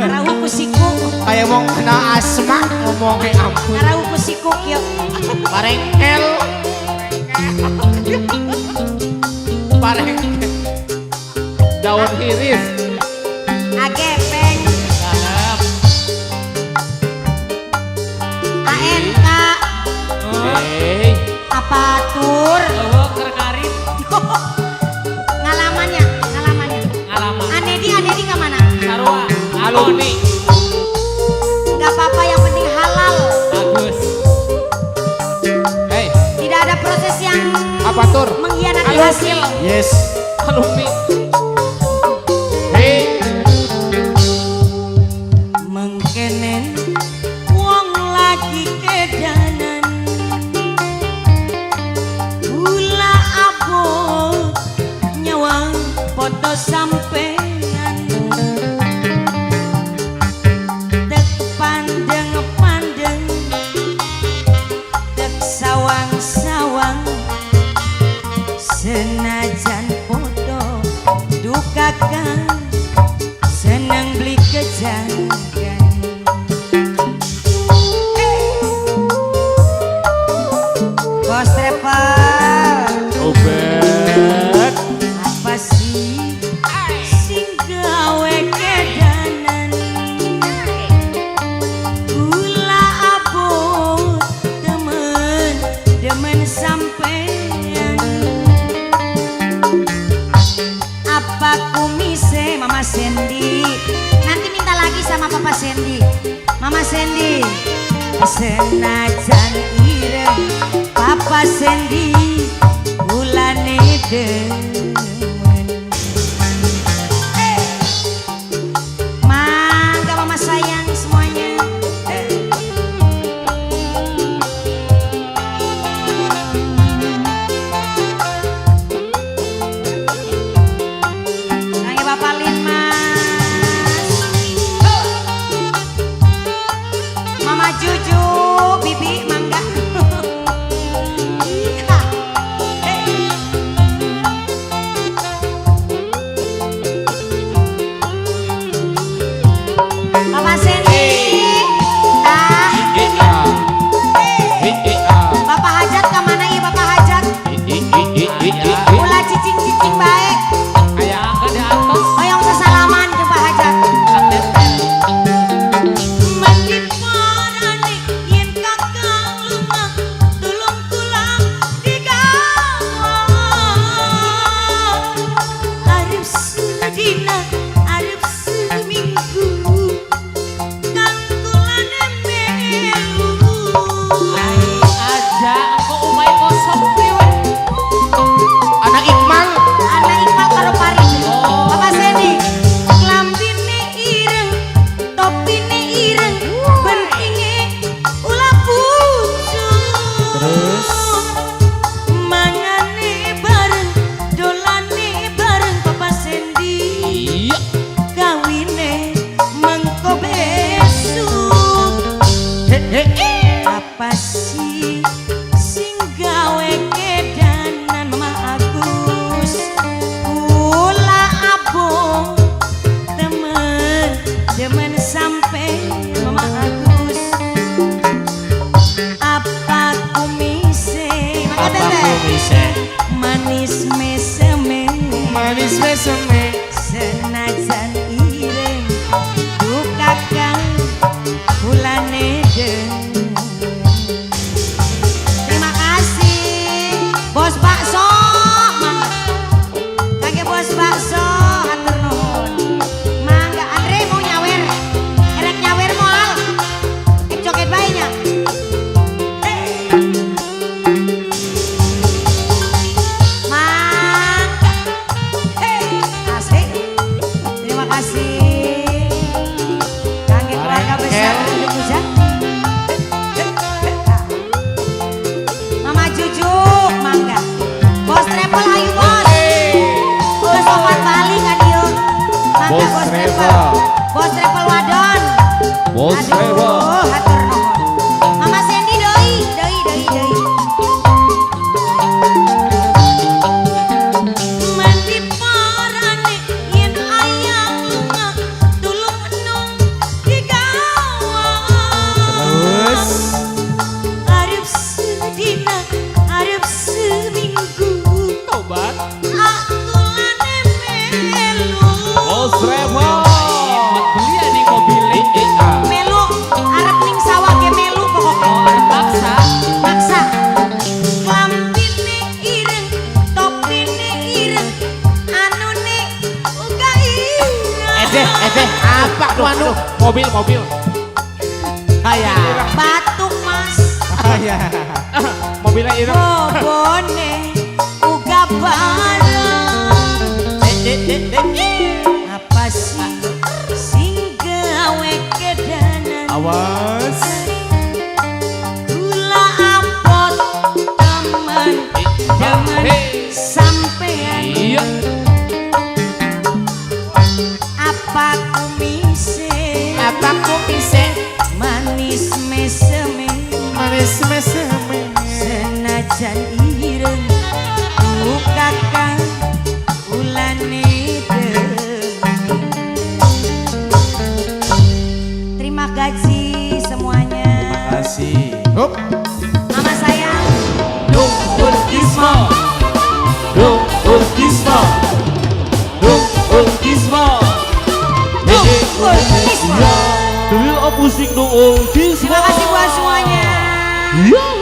Ngarahu ku sikuk. Kayak mau kena asma ngomongnya ampun. Ngarahu ku sikuk yuk. Parengkel. Parengkel. Daun iris. Agepeng. Cakep. ANK. Hei. Apatur. Eueuh keur karit. Ngalamannya. Ngalaman. Anedi ke mana? Sarua. Alumni. Gak apa-apa yang penting halal. Bagus. Hey, Tidak ada proses yang apa tur? mengkhianati Alumni. hasil. Yes. Alumni. Hey, Mengkenen wong lagi kedanan. Gula abot nyawang foto sampean. Dek pandeng dek sawang senajan foto dukakan senang beli kejangan. Bos travel obet. apa sih sing gawe kedanan? Gula abot demen sampean. Apa kumise Mama Sandy? Nanti minta lagi sama Papa Sandy. Mama Sandy senajan ireng Papa Sandy bulane demen. Mangga Mama sayang semuanya. Nangge Bapak Lin Mas. Mama Juju, Bibi mangga. Iya. Papa Sandy. Ah, Bapak Hajat ke mana ya Bapak Hajat? Ulah cicing-cicing baik. Aya angka di atas. Hoyong sesalaman ke Pak Hajat. Katetel. Makin parane yen kakang lumah tulung tulang digawang. Arep sedina, arep seminggu kang kulane melu. Aja engko umay kosong priwe. Anak Iqmal. Anak Iqbal karo Paris. Oh. Bapak Sandy, klambine ireng, topine ireng, pentinge ulah pucuk. Terus? Mangane bareng, dolane bareng Bapak Sandy. Iya. Kawine mengko besok. Apa sih sing gawe kedanan Mama Agus? Kula abong demen sampe Mama Agus. Apa kumise? Mangga teteh. Manis meseme. Manis meseme. Senajan ireng dukakan bulane demen. Terima kasih Bos Bakso. Mangga. Kage Bos Bakso atur nuhun. Mangga Andre mau nyawer. Erek Aduh, mobil. Aya. batuk mas Aya. Mobilnya itu. bobone uga bareng apa sih sing gawe kedanan Awas. gula apot temen sampean Iya. apa kumise Apa kumise? manis meseme Manis mesem. senajan ireng kakak ulane terima kasih semuanya Kasih. Hup. mama sayang Dukun Kisma. Dukun Kisma. Dukun Kisma. Dukun Kisma. Dulu musik Dukun Kisma. terima kasih buat semuanya Iya.